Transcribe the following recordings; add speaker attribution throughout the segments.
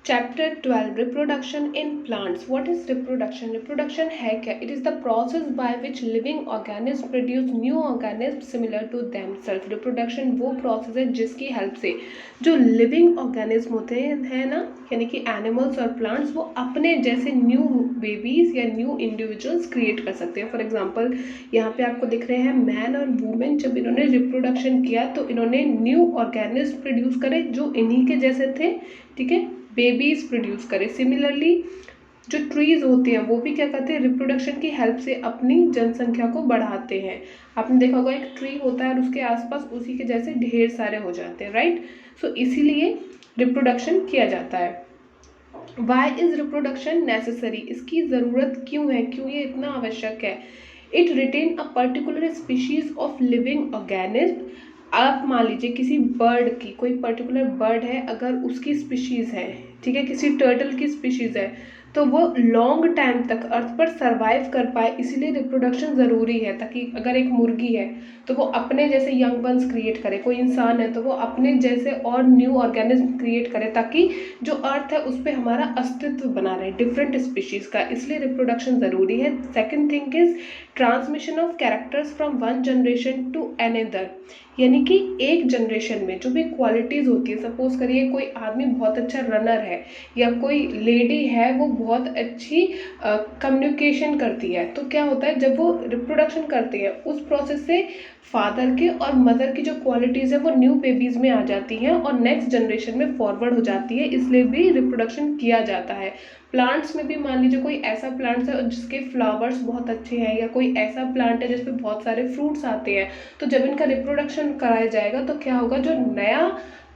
Speaker 1: Chapter 12 reproduction in plants. What is reproduction? Reproduction है क्या? It is the process by which living organism produce new organism similar to themself. Reproduction वो process है जिसकी help से जो living organism होते हैं ना, यानी कि एनिमल्स और प्लांट्स, वो अपने जैसे न्यू बेबीज या न्यू इंडिविजुअल्स क्रिएट कर सकते हैं। फॉर एग्जाम्पल यहाँ पे आपको दिख रहे हैं मैन और वुमेन, जब इन्होंने रिप्रोडक्शन किया तो इन्होंने न्यू ऑर्गेनिज्म प्रोड्यूस करे जो इन्हीं के जैसे थे, ठीक है, बेबीज प्रोड्यूस करें। सिमिलरली जो ट्रीज होते हैं वो भी क्या करते हैं, रिप्रोडक्शन की हेल्प से अपनी जनसंख्या को बढ़ाते हैं। आपने देखा होगा एक ट्री होता है और उसके आसपास उसी के जैसे ढेर सारे हो जाते हैं, राइट। सो इसीलिए रिप्रोडक्शन किया जाता है। Why is reproduction necessary? इसकी ज़रूरत क्यों है, क्यों ये इतना आवश्यक है? It retain a particular species of living organism. आप मान लीजिए किसी बर्ड की, कोई पर्टिकुलर बर्ड है, अगर उसकी स्पीशीज़ है, ठीक है, किसी टर्टल की स्पीशीज़ है, तो वो लॉन्ग टाइम तक अर्थ पर सरवाइव कर पाए, इसीलिए रिप्रोडक्शन ज़रूरी है। ताकि अगर एक मुर्गी है तो वो अपने जैसे यंग वंस क्रिएट करे, कोई इंसान है तो वो अपने जैसे और न्यू ऑर्गेनिज्म क्रिएट करे, ताकि जो अर्थ है उस पर हमारा अस्तित्व बना रहे डिफरेंट स्पीशीज़ का, इसलिए रिप्रोडक्शन ज़रूरी है। Second thing is transmission of characters from one generation to another, यानी कि एक जनरेशन में जो भी क्वालिटीज़ होती है, सपोज करिए कोई आदमी बहुत अच्छा रनर है या कोई लेडी है वो बहुत अच्छी कम्युनिकेशन करती है, तो क्या होता है जब वो रिप्रोडक्शन करती है उस प्रोसेस से फादर के और मदर की जो क्वालिटीज़ है वो न्यू बेबीज़ में आ जाती हैं और नेक्स्ट जनरेशन में फॉरवर्ड हो जाती है, इसलिए भी रिप्रोडक्शन किया जाता है। प्लांट्स में भी मान लीजिए कोई ऐसा प्लांट्स है जिसके फ्लावर्स बहुत अच्छे हैं या कोई ऐसा प्लांट है जिसपे बहुत सारे फ्रूट्स आते हैं, तो जब इनका रिप्रोडक्शन कराया जाएगा तो क्या होगा, जो नया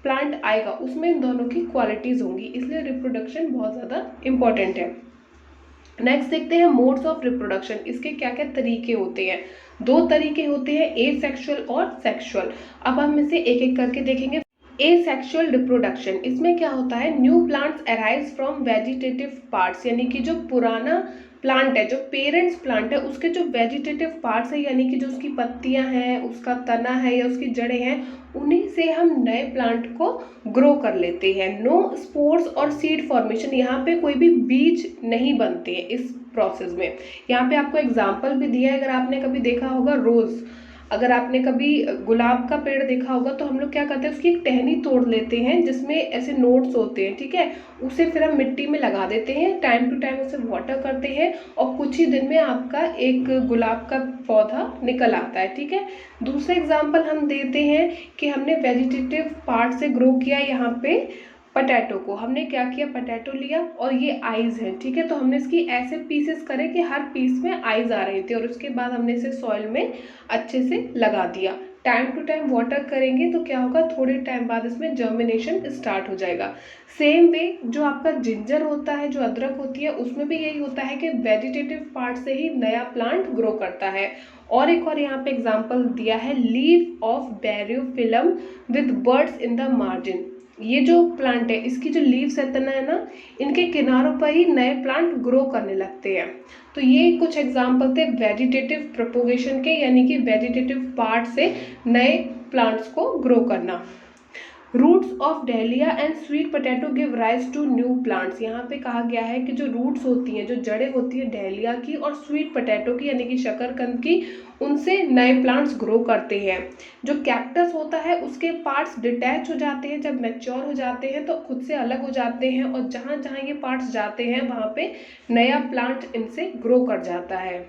Speaker 1: प्लांट आएगा उसमें इन दोनों की क्वालिटीज़ होंगी, इसलिए रिप्रोडक्शन बहुत ज़्यादा इम्पॉर्टेंट है। नेक्स्ट देखते हैं मोड्स ऑफ रिप्रोडक्शन। इसके क्या क्या तरीके होते हैं? दो तरीके होते हैं, एसेक्सुअल और सेक्सुअल। अब हम इसे एक एक करके देखेंगे। एसेक्सुअल रिप्रोडक्शन, इसमें क्या होता है, new plants arise from vegetative parts, यानी कि जो पुराना प्लांट है, जो पेरेंट्स प्लांट है, उसके जो वेजिटेटिव पार्ट्स है, यानी कि जो उसकी पत्तियां हैं, उसका तना है या उसकी जड़ें हैं, उन्हीं से हम नए प्लांट को ग्रो कर लेते हैं। नो स्पोर्स और सीड फॉर्मेशन, यहाँ पे कोई भी बीज नहीं बनते हैं इस प्रोसेस में। यहाँ पे आपको एग्जाम्पल भी दिया है, अगर आपने कभी देखा होगा रोज, अगर आपने कभी गुलाब का पेड़ देखा होगा तो हम लोग क्या करते हैं, उसकी एक टहनी तोड़ लेते हैं जिसमें ऐसे नोट्स होते हैं, ठीक है, उसे फिर हम मिट्टी में लगा देते हैं, टाइम टू टाइम उसे वाटर करते हैं और कुछ ही दिन में आपका एक गुलाब का पौधा निकल आता है, ठीक है। दूसरा एग्जाम्पल हम देते हैं कि हमने वेजिटेटिव पार्ट से ग्रो किया, यहाँ पे पटैटो को हमने क्या किया, पटैटो लिया और ये आइज है, ठीक है, तो हमने इसकी ऐसे पीसेस करे कि हर पीस में आइज आ रही थी और उसके बाद हमने इसे सॉइल में अच्छे से लगा दिया। टाइम टू टाइम वाटर करेंगे तो क्या होगा, थोड़े टाइम बाद इसमें जर्मिनेशन स्टार्ट हो जाएगा। सेम वे जो आपका जिंजर होता है, जो अदरक होती है, उसमें भी यही होता है कि वेजिटेटिव पार्ट से ही नया प्लांट ग्रो करता है। और एक और यहाँ पे एग्जाम्पल दिया है, leaf of bryophyllum with birds in the margin. ये जो प्लांट है इसकी जो लीव्स है ना, इनके किनारों पर ही नए प्लांट ग्रो करने लगते हैं। तो ये कुछ एग्जाम्पल थे वेजिटेटिव प्रोपोगेशन के, यानी कि वेजिटेटिव पार्ट से नए प्लांट्स को ग्रो करना। Roots of dahlia and sweet potato give rise to new plants. यहाँ पे कहा गया है कि जो रूट्स होती हैं, जो जड़ें होती हैं डहलिया की और स्वीट पोटैटो की, यानी कि शकरकंद की, उनसे नए प्लांट्स ग्रो करते हैं। जो कैक्टस होता है उसके पार्ट्स डिटैच हो जाते हैं, जब मैच्योर हो जाते हैं तो खुद से अलग हो जाते हैं और जहाँ जहाँ ये पार्ट्स जाते हैं वहाँ पे नया प्लांट इनसे ग्रो कर जाता है।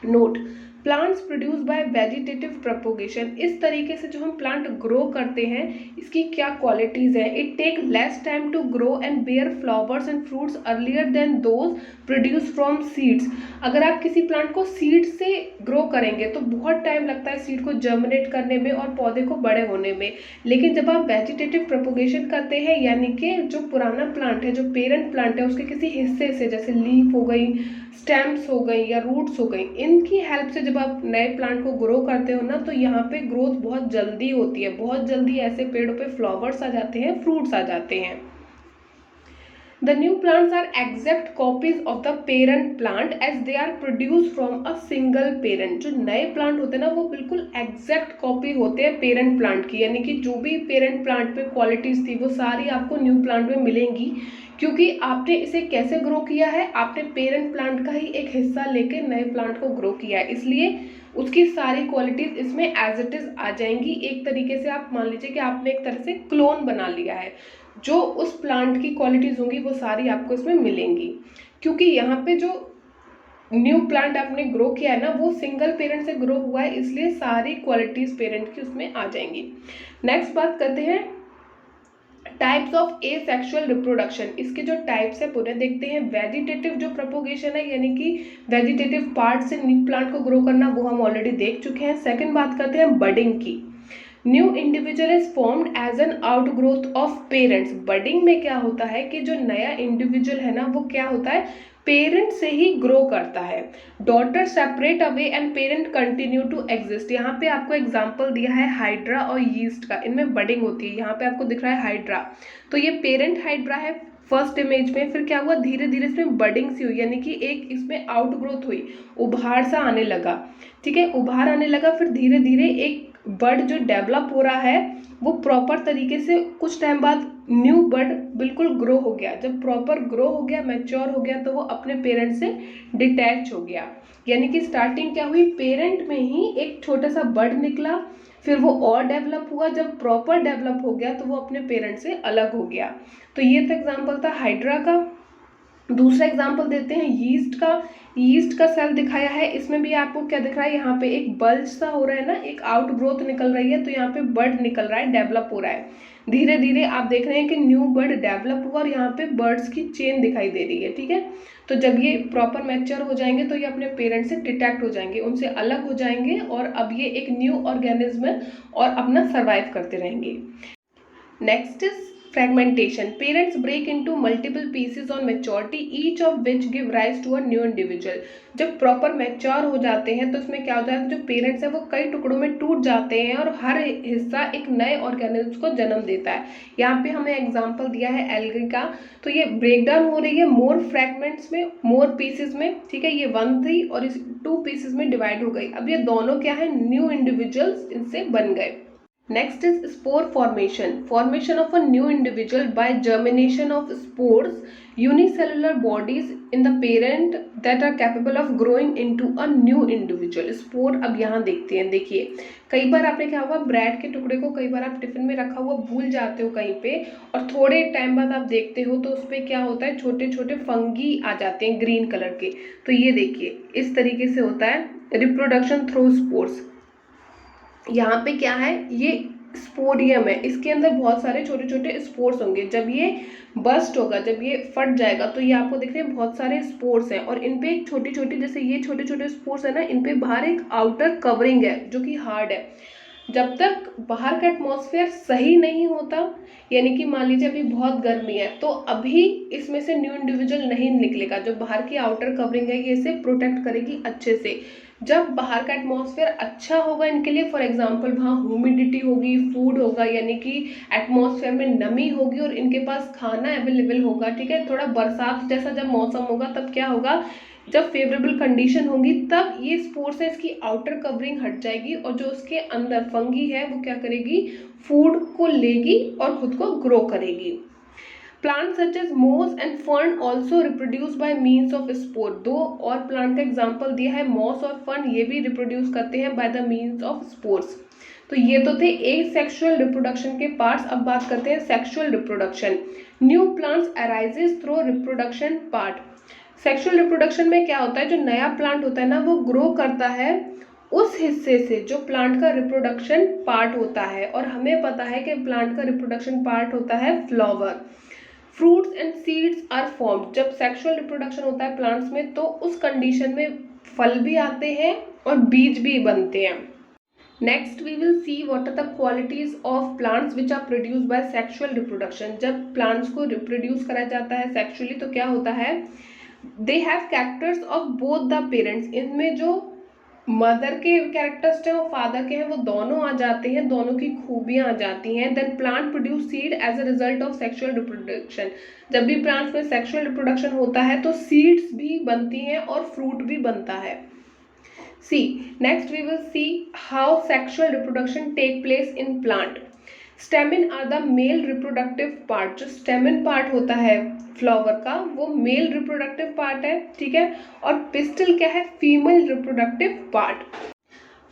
Speaker 1: Note, plants produce by vegetative propagation. इस तरीके से जो हम प्लांट ग्रो करते हैं इसकी क्या क्वालिटीज है, it take less time to grow and bear flowers and fruits earlier than those produce from seeds. अगर आप किसी प्लांट को सीड से ग्रो करेंगे तो बहुत टाइम लगता है सीड को जर्मिनेट करने में और पौधे को बड़े होने में, लेकिन जब आप वेजिटेटिव प्रोपोगेशन करते हैं, यानी कि जो पुराना प्लांट है, जो पेरेंट प्लांट है, उसके किसी हिस्से से, जैसे लीफ हो गई, स्टेम्स हो गई या रूट्स हो गई, इनकी हेल्प से जब आप नए प्लांट को ग्रो करते हो ना, तो यहाँ पे ग्रोथ बहुत जल्दी होती है, बहुत जल्दी ऐसे पेड़ों पे फ्लावर्स आ जाते हैं, फ्रूट्स आ जाते हैं। The new plants are exact copies of the parent plant as they are produced from a single parent. जो नए प्लांट होते हैं ना वो बिल्कुल एग्जैक्ट कॉपी होते हैं पेरेंट प्लांट की, यानी कि जो भी पेरेंट प्लांट पे क्वालिटीज थी वो सारी आपको न्यू प्लांट में मिलेंगी, क्योंकि आपने इसे कैसे ग्रो किया है, आपने पेरेंट प्लांट का ही एक हिस्सा लेके नए प्लांट को ग्रो किया है, इसलिए उसकी सारी क्वालिटीज इसमें एज इट इज आ जाएंगी। एक तरीके से आप मान लीजिए कि आपने एक तरह से क्लोन बना लिया है, जो उस प्लांट की क्वालिटीज होंगी वो सारी आपको इसमें मिलेंगी, क्योंकि यहाँ पे जो न्यू प्लांट आपने ग्रो किया है ना वो सिंगल पेरेंट से ग्रो हुआ है, इसलिए सारी क्वालिटीज पेरेंट की उसमें आ जाएंगी। नेक्स्ट बात करते हैं टाइप्स ऑफ एसेक्सुअल रिप्रोडक्शन। इसके जो टाइप्स है पूरे देखते हैं। वेजिटेटिव जो प्रोपोगेशन है, यानी कि वेजिटेटिव पार्ट से न्यू प्लांट को ग्रो करना, वो हम ऑलरेडी देख चुके हैं। सेकंड बात करते हैं बडिंग की। New individual is formed as an outgrowth of parents. Budding में क्या होता है कि जो नया इंडिविजुअल है ना वो क्या होता है, पेरेंट से ही ग्रो करता है। Daughter separate away and parent continue to exist. यहाँ पे आपको एग्जांपल दिया है हाइड्रा और यीस्ट का, इनमें बडिंग होती है। यहाँ पे आपको दिख रहा है हाइड्रा, तो ये पेरेंट हाइड्रा है फर्स्ट इमेज में। फिर क्या हुआ, धीरे धीरे इसमें बडिंग सी हुई, यानी कि एक इसमें आउटग्रोथ हुई, उभार सा आने लगा, ठीक है, उभार आने लगा। फिर धीरे धीरे एक बड जो डेवलप हो रहा है वो प्रॉपर तरीके से कुछ टाइम बाद न्यू बड बिल्कुल ग्रो हो गया। जब प्रॉपर ग्रो हो गया, मैच्योर हो गया, तो वो अपने पेरेंट से डिटैच हो गया। यानी कि स्टार्टिंग क्या हुई, पेरेंट में ही एक छोटा सा बड निकला, फिर वो और डेवलप हुआ, जब प्रॉपर डेवलप हो गया तो वो अपने पेरेंट से अलग हो गया। तो ये तो एग्जाम्पल था हाइड्रा का। दूसरा एग्जाम्पल देते हैं यीस्ट का। यीस्ट का सेल दिखाया है, इसमें भी आपको क्या दिख रहा है, यहाँ पे एक बल्ज सा हो रहा है ना, एक आउटग्रोथ निकल रही है, तो यहाँ पे बर्ड निकल रहा है, डेवलप हो रहा है। धीरे धीरे आप देख रहे हैं कि न्यू बर्ड डेवलप हुआ और यहाँ पे बर्ड्स की चेन दिखाई दे रही है, ठीक है। तो जब ये प्रॉपर मैच्योर हो जाएंगे तो ये अपने पेरेंट्स से डिटैक्ट हो जाएंगे, उनसे अलग हो जाएंगे, और अब ये एक न्यू ऑर्गेनिज्म है और अपना सर्वाइव करते रहेंगे। Next is fragmentation. Parents break into multiple pieces on maturity, each of which give rise to a new individual. जब प्रॉपर मैच्योर हो जाते हैं तो इसमें क्या हो जाता है, जो पेरेंट्स हैं वो कई टुकड़ों में टूट जाते हैं और हर हिस्सा एक नए ऑर्गेनिज्म को जन्म देता है। यहाँ पे हमें एग्जांपल दिया है एल्गी का, तो ये ब्रेकडाउन हो रही है मोर फ्रैगमेंट्स में, मोर पीसेस में, ठीक है। ये 1 थी और इस 2 पीसेस में डिवाइड हो गई। अब ये दोनों क्या है, न्यू इंडिविजुअल्स इनसे बन गए। Next is spore formation. Formation of a new individual by germination of spores, unicellular bodies in the parent that are capable of growing into a new individual. Spore अब यहाँ देखते हैं, देखिए कई बार आपने क्या हुआ, ब्रेड के टुकड़े को कई बार आप टिफिन में रखा हुआ भूल जाते हो कहीं पे, और थोड़े टाइम बाद आप देखते हो तो उस पर क्या होता है, छोटे छोटे फंगी आ जाते हैं ग्रीन कलर के। तो ये देखिए इस तरीके से होता है रिप्रोडक्शन थ्रू स्पोर्स। यहाँ पे क्या है, ये स्पोडियम है, इसके अंदर बहुत सारे छोटे छोटे स्पोर्स होंगे। जब ये बस्ट होगा, जब ये फट जाएगा, तो ये आपको दिख रहे हैं बहुत सारे स्पोर्स हैं, और इन पे एक छोटी छोटी, जैसे ये छोटे छोटे स्पोर्स है ना, इन पे बाहर एक आउटर कवरिंग है जो कि हार्ड है। जब तक बाहर का एटमॉस्फेयर सही नहीं होता, यानी कि मान लीजिए अभी बहुत गर्मी है, तो अभी इसमें से न्यू इंडिविजुअल नहीं निकलेगा। जो बाहर की आउटर कवरिंग है ये इसे प्रोटेक्ट करेगी अच्छे से। जब बाहर का एटमॉस्फेयर अच्छा होगा इनके लिए, फॉर एग्जांपल वहाँ ह्यूमिडिटी होगी, फूड होगा, यानी कि एटमॉस्फेयर में नमी होगी और इनके पास खाना अवेलेबल होगा, ठीक है। थोड़ा बरसात जैसा जब मौसम होगा तब क्या होगा, जब फेवरेबल कंडीशन होगी तब ये स्पोर्स है इसकी आउटर कवरिंग हट जाएगी, और जो उसके अंदर फंगी है वो क्या करेगी, फूड को लेगी और खुद को ग्रो करेगी। Plants such as moss and fern also reproduce by means of spore. दो और प्लांट का एग्जाम्पल दिया है, मॉस और फर्न, ये भी रिप्रोड्यूस करते हैं by the means of spores. तो ये तो थे एसेक्सुअल रिप्रोडक्शन के पार्ट्स। अब बात करते हैं sexual reproduction. New plants arises through reproduction part. Sexual reproduction में क्या होता है, जो नया प्लांट होता है ना वो ग्रो करता है उस हिस्से से जो प्लांट का रिप्रोडक्शन पार्ट होता है, और हमें पता है कि प्लांट का रिप्रोडक्शन पार्ट होता है flower. Fruits and seeds are formed. जब सेक्सुअल रिप्रोडक्शन होता है प्लांट्स में तो उस कंडीशन में फल भी आते हैं और बीज भी बनते हैं। Next we will see what are the qualities of plants which are produced by sexual reproduction. जब प्लांट्स को रिप्रोड्यूस करा जाता है सेक्सुअली तो क्या होता है, they have characters of both the parents. इनमें जो मदर के कैरेक्टर्स हैं और फादर के हैं वो दोनों आ जाते हैं, दोनों की खूबियां आ जाती हैं। Then plant produce seed as a result of sexual reproduction. जब भी प्लांट्स में सेक्सुअल रिप्रोडक्शन होता है तो सीड्स भी बनती हैं और फ्रूट भी बनता है। See next we will see how sexual reproduction take place in plant. Stamen are the male reproductive part. जो स्टेमिन पार्ट होता है फ्लावर का वो मेल रिप्रोडक्टिव पार्ट है, ठीक है। और पिस्टल क्या है, female reproductive part.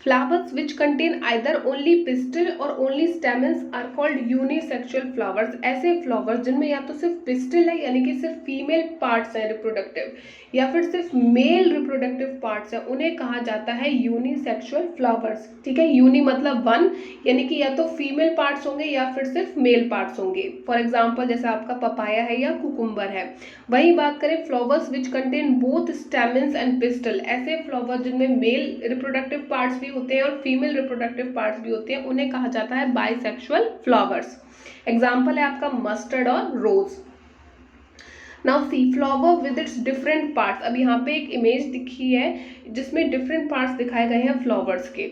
Speaker 1: Flowers which contain either only pistil or only stamens are called unisexual flowers। ऐसे फ्लावर्स जिनमें या तो सिर्फ पिस्टिल है यानी कि सिर्फ फीमेल पार्ट्स हैं रिप्रोडक्टिव, या फिर सिर्फ मेल रिप्रोडक्टिव पार्ट्स हैं, उन्हें कहा जाता है यूनिसेक्सुअल फ्लावर्स, ठीक है। यूनि मतलब वन, यानी कि या तो फीमेल पार्ट्स होंगे या फिर सिर्फ मेल पार्ट्स होंगे। फॉर एग्जाम्पल जैसे आपका पपाया है या कुकुम्बर है। वही बात करें flowers which contain both stamens and pistol, ऐसे फ्लावर जिनमें मेल रिप्रोडक्टिव पार्ट्स भी होते हैं और फीमेल रिप्रोडक्टिव पार्ट्स भी होते हैं, उन्हें कहा जाता है बाइसेक्सुअल फ्लावर्स। एग्जाम्पल है आपका मस्टर्ड और rose. Now see flower with its different parts. अब यहाँ पे एक इमेज दिखी है जिसमें डिफरेंट पार्ट्स दिखाए गए हैं फ्लावर्स के।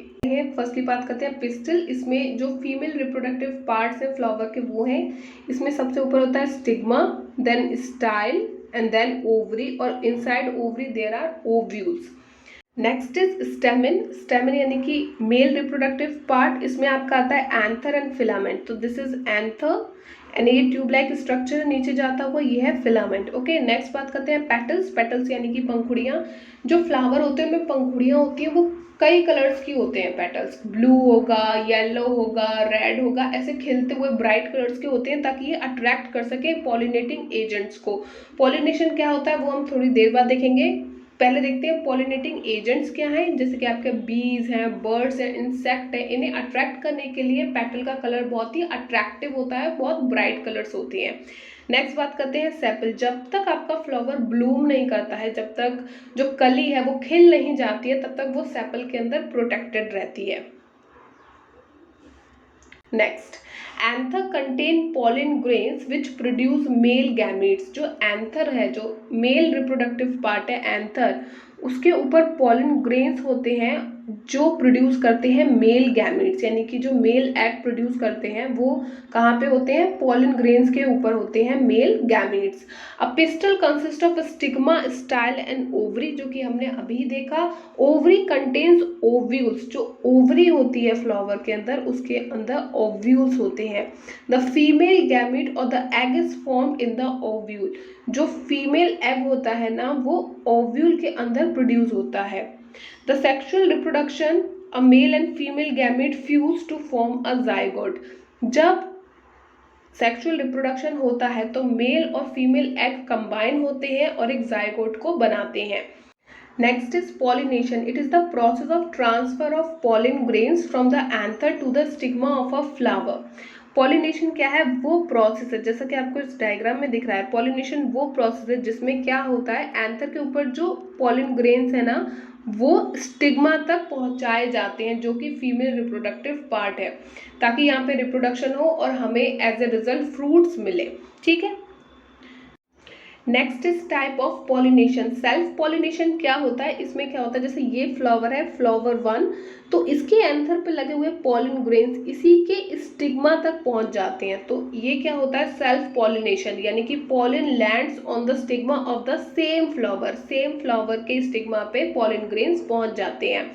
Speaker 1: फर्स्टली बात करते हैं पिस्टिल। इसमें जो फीमेल रिप्रोडक्टिव पार्ट्स हैं फ्लावर के वो हैं, इसमें सबसे ऊपर होता है stigma, then style and then ovary, और inside ovary there are ovules. Next is stamen. Stamen यानी कि मेल रिप्रोडक्टिव पार्ट, इसमें आपका आता है एंथर एंड फिलामेंट। तो दिस इज एंथर एंड ये ट्यूब लाइक स्ट्रक्चर नीचे जाता हुआ ये है फिलामेंट। ओके नेक्स्ट बात करते हैं पेटल्स। पेटल्स यानी कि पंखुड़ियाँ। जो फ्लावर होते हैं उनमें पंखुड़ियाँ होती हैं वो कई कलर्स की होते हैं पेटल्स। ब्लू होगा, येलो होगा, रेड होगा, ऐसे खिलते हुए ब्राइट कलर्स के होते हैं ताकि ये अट्रैक्ट कर सके पॉलिनेटिंग एजेंट्स को। पॉलिनेशन क्या होता है वो हम थोड़ी देर बाद देखेंगे। पहले देखते हैं पॉलिनेटिंग एजेंट्स क्या हैं, जैसे कि आपके बीज हैं, बर्ड्स हैं, इंसेक्ट हैं। इन्हें अट्रैक्ट करने के लिए पेटल का कलर बहुत ही अट्रैक्टिव होता है, बहुत ब्राइट कलर्स होते हैं। नेक्स्ट बात करते हैं सेपल। जब तक आपका फ्लावर ब्लूम नहीं करता है, जब तक जो कली है वो खिल नहीं जाती है, तब तक वो सेपल के अंदर प्रोटेक्टेड रहती है। Next anther contain pollen grains which produce male gametes. जो एंथर है, जो मेल रिप्रोडक्टिव पार्ट है एंथर, उसके ऊपर पॉलिन ग्रेन्स होते हैं जो प्रोड्यूस करते हैं मेल गैमीट्स, यानी कि जो मेल एग प्रोड्यूस करते हैं वो कहाँ पे होते हैं, पॉलिन ग्रेन्स के ऊपर होते हैं male gametes. A pistol consist of stigma, style and ovary, जो कि हमने अभी देखा। Ovary contains ovules. जो ओवरी होती है फ्लावर के अंदर, उसके अंदर ओव्यूल्स होते हैं। द फीमेल गैमीट और the egg is formed in the ovule. जो फीमेल एग होता है ना वो ओव्यूल के अंदर प्रोड्यूस होता है। The sexual reproduction, a male and female gamete fuse to form a zygote. जब सेक्सुअल रिप्रोडक्शन होता है तो मेल और फीमेल एग कंबाइन होते हैं और एक जाइगोट को बनाते हैं। Next is pollination. It is the process of transfer of pollen grains from the anther to the stigma of a flower. Pollination क्या है, वो प्रोसेस है, जैसा कि आपको इस डायग्राम में दिख रहा है। पॉलिनेशन वो प्रोसेस है जिसमें क्या होता है, एंथर के ऊपर जो पॉलिन ग्रेन्स है ना वो स्टिग्मा तक पहुंचाए जाते हैं, जो कि फीमेल रिप्रोडक्टिव पार्ट है, ताकि यहाँ पे रिप्रोडक्शन हो और हमें एज ए रिजल्ट फ्रूट्स मिले, ठीक है। Next is type of pollination. Self pollination क्या होता है, इसमें क्या होता है, जैसे ये फ्लावर है, फ्लावर 1, तो इसके एंथर पे लगे हुए पॉलिन ग्रेन्स इसी के स्टिग्मा तक पहुंच जाते हैं, तो ये क्या होता है, सेल्फ पॉलिनेशन, यानी कि pollen lands on the stigma of the same flower. Same flower के स्टिग्मा पे पॉलिन ग्रेन्स पहुंच जाते हैं।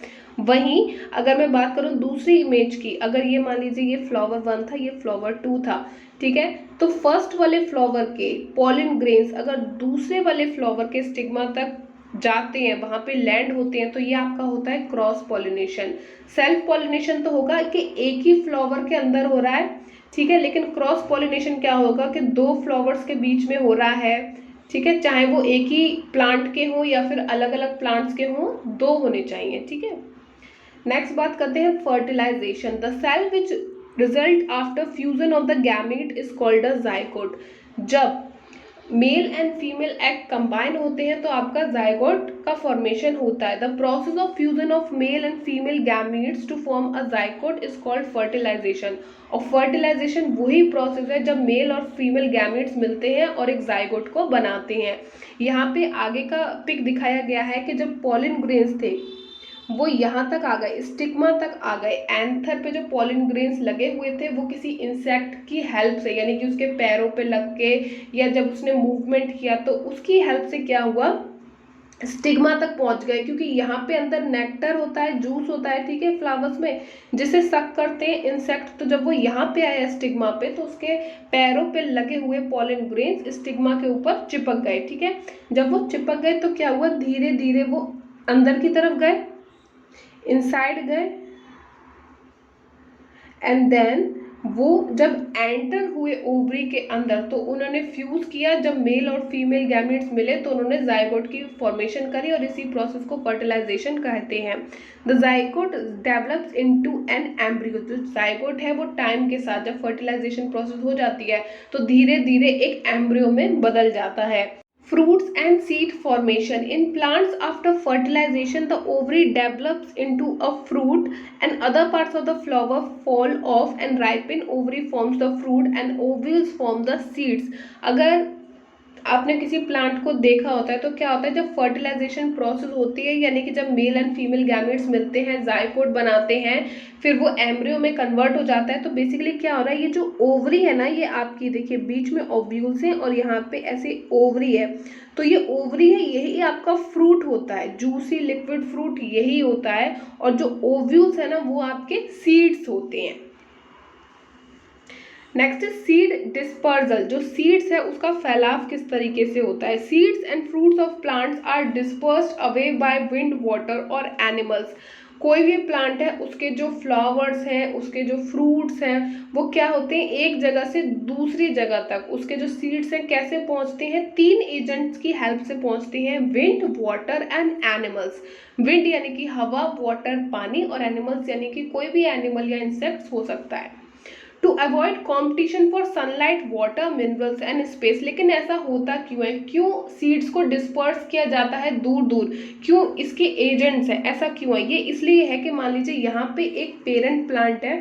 Speaker 1: वहीं अगर मैं बात करूं दूसरी इमेज की, अगर ये मान लीजिए ये फ्लावर 1 था, ये फ्लावर 2 था, ठीक है, तो फर्स्ट वाले फ्लावर के पॉलिन ग्रेन्स अगर दूसरे वाले फ्लावर के स्टिग्मा तक जाते हैं, वहां पे लैंड होते हैं, तो ये आपका होता है क्रॉस पॉलिनेशन। सेल्फ पॉलिनेशन तो होगा कि एक ही फ्लावर के अंदर हो रहा है, ठीक है, लेकिन क्रॉस पॉलिनेशन क्या होगा कि दो फ्लावर्स के बीच में हो रहा है, ठीक है, चाहे वो एक ही प्लांट के हों या फिर अलग अलग प्लांट्स के हों, दो होने चाहिए, ठीक है। नेक्स्ट बात करते हैं fertilisation. The cell which result after fusion of the gamete is called a zygote. जब male and female egg combine होते हैं तो आपका जाइगोट का फॉर्मेशन होता है। The process of fusion of male and female gametes to form a zygote is called fertilisation. और fertilisation वही प्रोसेस है जब मेल और फीमेल गैमीट्स मिलते हैं और एक जाइगोट को बनाते हैं। यहाँ पे आगे का पिक दिखाया गया है कि जब पॉलिन ग्रेन्स थे वो यहाँ तक आ गए, स्टिग्मा तक आ गए। एंथर पे जो पॉलन ग्रेन्स लगे हुए थे वो किसी इंसेक्ट की हेल्प से, यानी कि उसके पैरों पे लग के या जब उसने मूवमेंट किया तो उसकी हेल्प से क्या हुआ, स्टिग्मा तक पहुंच गए। क्योंकि यहाँ पे अंदर नेक्टर होता है, जूस होता है, ठीक है, फ्लावर्स में, जिसे सक करते हैं इंसेक्ट। तो जब वो यहाँ पे आया स्टिग्मा पे तो उसके पैरों पे लगे हुए पॉलन ग्रेन्स स्टिग्मा के ऊपर चिपक गए, ठीक है। जब वो चिपक गए तो क्या हुआ, धीरे धीरे वो अंदर की तरफ गए, इनसाइड गए, एंड देन वो जब एंटर हुए ओवरी के अंदर तो उन्होंने फ्यूज किया। जब मेल और फीमेल गैमेट्स मिले तो उन्होंने जाइगोट की फॉर्मेशन करी और इसी प्रोसेस को फर्टिलाइजेशन कहते हैं। The zygote develops into an embryo. जो जाइगोट है वो टाइम के साथ जब फर्टिलाइजेशन प्रोसेस हो जाती है तो धीरे धीरे एक एम्ब्रियो में बदल जाता है। Fruits and seed formation. In plants, after fertilization, the ovary develops into a fruit and other parts of the flower fall off and ripen. Ovary forms the fruit and ovules form the seeds. अगर आपने किसी plant को देखा होता है तो क्या होता है, जब फर्टिलाइजेशन प्रोसेस होती है, यानी कि जब मेल एंड फीमेल गैमेट्स मिलते हैं, जाइगोट बनाते हैं, फिर वो एम्ब्रियो में कन्वर्ट हो जाता है, तो बेसिकली क्या हो रहा है, ये जो ओवरी है ना, ये आपकी देखिए बीच में ओव्यूल्स हैं और यहाँ पे ऐसे ओवरी है। तो ये ओवरी है, यही आपका फ्रूट होता है, जूसी लिक्विड फ्रूट यही होता है। और जो ओव्यूल्स है ना वो आपके सीड्स होते हैं। Next seed dispersal. जो सीड्स है उसका फैलाव किस तरीके से होता है। Seeds and fruits of plants are dispersed away by wind, water और एनिमल्स। कोई भी प्लांट है उसके जो फ्लावर्स हैं, उसके जो फ्रूट्स हैं, वो क्या होते हैं, एक जगह से दूसरी जगह तक उसके जो सीड्स हैं कैसे पहुंचते हैं, 3 एजेंट्स की हेल्प से पहुंचते हैं, wind, water and animals. Wind यानी कि हवा, वाटर पानी, और एनिमल्स यानी कि कोई भी एनिमल या इंसेक्ट्स हो सकता है। To avoid competition for sunlight, water, minerals and space. लेकिन ऐसा होता क्यों है, क्यों सीड्स को डिस्पर्स किया जाता है दूर दूर, क्यों इसके एजेंट्स हैं, ऐसा क्यों है। ये इसलिए है कि मान लीजिए यहाँ पे एक पेरेंट प्लांट है,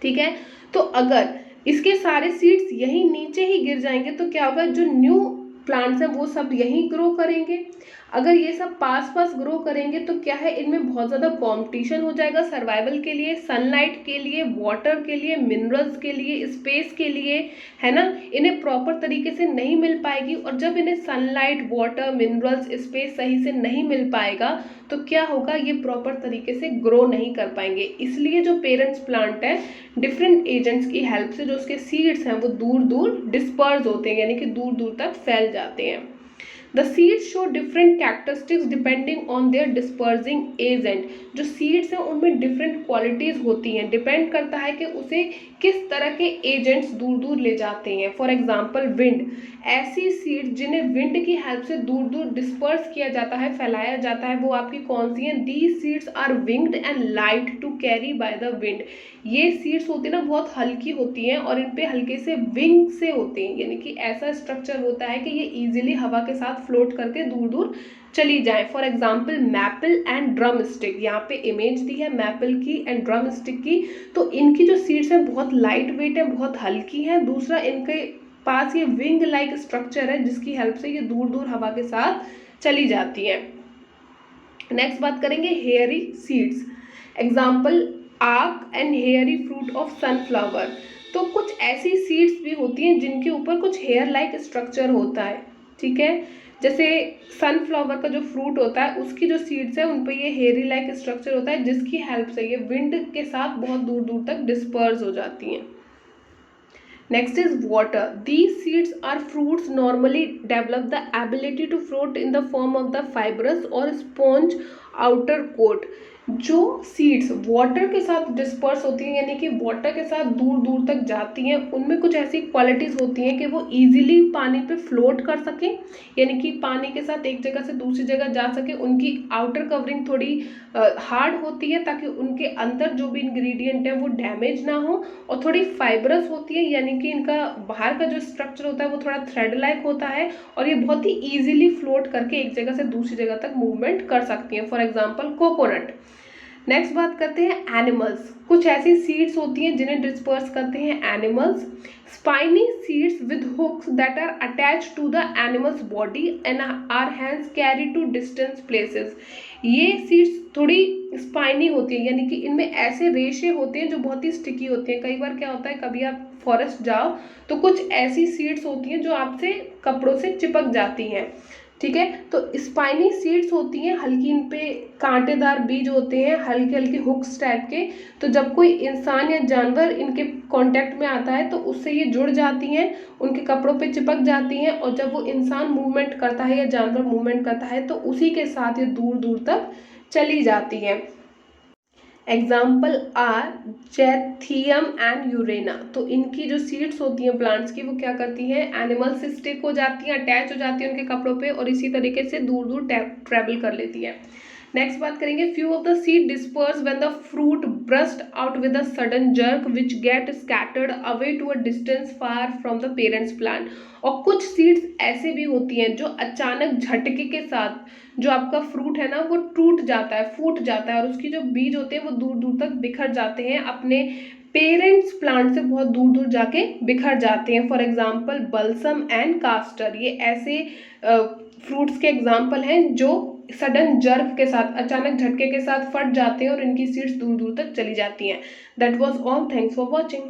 Speaker 1: ठीक है, तो अगर इसके सारे सीड्स यहीं नीचे ही गिर जाएंगे तो क्या होगा, जो न्यू प्लांट्स हैं वो सब यहीं ग्रो करेंगे। अगर ये सब पास पास ग्रो करेंगे तो क्या है, इनमें बहुत ज़्यादा कंपटीशन हो जाएगा सर्वाइवल के लिए, सनलाइट के लिए, वाटर के लिए, मिनरल्स के लिए, स्पेस के लिए, है ना। इन्हें प्रॉपर तरीके से नहीं मिल पाएगी, और जब इन्हें सनलाइट, वाटर, मिनरल्स, स्पेस सही से नहीं मिल पाएगा तो क्या होगा, ये प्रॉपर तरीके से ग्रो नहीं कर पाएंगे। इसलिए जो पेरेंट्स प्लांट है, डिफरेंट एजेंट्स की हेल्प से जो उसके सीड्स हैं वो दूर दूर डिस्पर्स होते हैं, यानी कि दूर दूर तक फैल जाते हैं। The seeds show different characteristics depending on their dispersing agent. जो seeds हैं उनमें different qualities होती हैं, depend करता है कि उसे किस तरह के agents दूर दूर ले जाते हैं। For example, wind, ऐसी seeds जिन्हें wind की help से दूर दूर disperse किया जाता है, फैलाया जाता है, वो आपकी कौन सी हैं। These seeds are winged and light to carry by the wind. ये सीड्स होती है ना बहुत हल्की होती हैं और इन पे हल्के से विंग से होते हैं, यानी कि ऐसा स्ट्रक्चर होता है कि ये इजीली हवा के साथ फ्लोट करके दूर दूर चली जाए। For example maple and drum stick, यहाँ पे इमेज दी है मैपल की एंड ड्रम स्टिक की। तो इनकी जो सीड्स हैं बहुत लाइट वेट है, बहुत हल्की हैं। दूसरा, इनके पास ये विंग लाइक स्ट्रक्चर है जिसकी हेल्प से ये दूर दूर हवा के साथ चली जाती है। नेक्स्ट बात करेंगे hairy seeds. Example arc and hairy fruit of sunflower. तो कुछ ऐसी सीड्स भी होती हैं जिनके ऊपर कुछ हेयर लाइक स्ट्रक्चर होता है, ठीक है। जैसे सनफ्लावर का जो फ्रूट होता है उसकी जो सीड्स है उन पर ये हेयरी लाइक स्ट्रक्चर होता है जिसकी हेल्प से ये विंड के साथ बहुत दूर दूर तक डिस्पर्स हो जाती हैं। Next is water. These seeds or fruits normally develop the ability to float in the form of the fibrous or sponge outer coat. जो सीड्स वाटर के साथ डिस्पर्स होती हैं, यानी कि वाटर के साथ दूर दूर तक जाती हैं, उनमें कुछ ऐसी क्वालिटीज़ होती हैं कि वो इजीली पानी पे फ्लोट कर सकें, यानी कि पानी के साथ एक जगह से दूसरी जगह जा सके। उनकी आउटर कवरिंग थोड़ी हार्ड होती है ताकि उनके अंदर जो भी इंग्रेडिएंट है वो डैमेज ना हो, और थोड़ी फाइबरस होती है, यानी कि इनका बाहर का जो स्ट्रक्चर होता है वो थोड़ा थ्रेड लाइक होता है, और ये बहुत ही ईजिली फ्लोट करके एक जगह से दूसरी जगह तक मूवमेंट कर सकती हैं। For example coconut. नेक्स्ट बात करते हैं एनिमल्स। कुछ ऐसी सीड्स होती हैं जिन्हें डिस्पर्स करते हैं animals. Spiny seeds with hooks that are attach to the animals body and are hands carry to distance places. ये सीड्स थोड़ी स्पाइनी होती है, यानी कि इनमें ऐसे रेशे होते हैं जो बहुत ही स्टिकी होते हैं। कई बार क्या होता है, कभी आप फॉरेस्ट जाओ तो कुछ ऐसी सीड्स होती हैं जो आपसे कपड़ों से चिपक जाती हैं, ठीक है। तो स्पाइनी सीड्स होती हैं हल्की, इन पे कांटेदार बीज होते हैं, हल्के हल्के हुक्स टाइप के। तो जब कोई इंसान या जानवर इनके कांटेक्ट में आता है तो उससे ये जुड़ जाती हैं, उनके कपड़ों पे चिपक जाती हैं, और जब वो इंसान मूवमेंट करता है या जानवर मूवमेंट करता है तो उसी के साथ ये दूर दूर तक चली जाती हैं। Example are xanthium and urena. तो इनकी जो सीड्स होती हैं प्लांट्स की, वो क्या करती हैं, एनिमल से स्टिक हो जाती हैं, अटैच हो जाती हैं उनके कपड़ों पे, और इसी तरीके से दूर दूर ट्रैवल कर लेती है। नेक्स्ट बात करेंगे, few of the seed disperse when the fruit burst out with a sudden jerk which get scattered away to a distance far from the parents plant. और कुछ सीड्स ऐसे भी होती हैं जो अचानक झटके के साथ जो आपका फ्रूट है ना वो टूट जाता है, फूट जाता है, और उसकी जो बीज होते हैं वो दूर दूर तक बिखर जाते हैं, अपने पेरेंट्स प्लांट से बहुत दूर दूर जाके बिखर जाते हैं। For example balsam and castor, ये ऐसे फ्रूट्स के एग्जाम्पल हैं जो सडन जर्क के साथ, अचानक झटके के साथ फट जाते हैं और इनकी सीड्स दूर दूर तक चली जाती हैं। That was all, thanks for watching.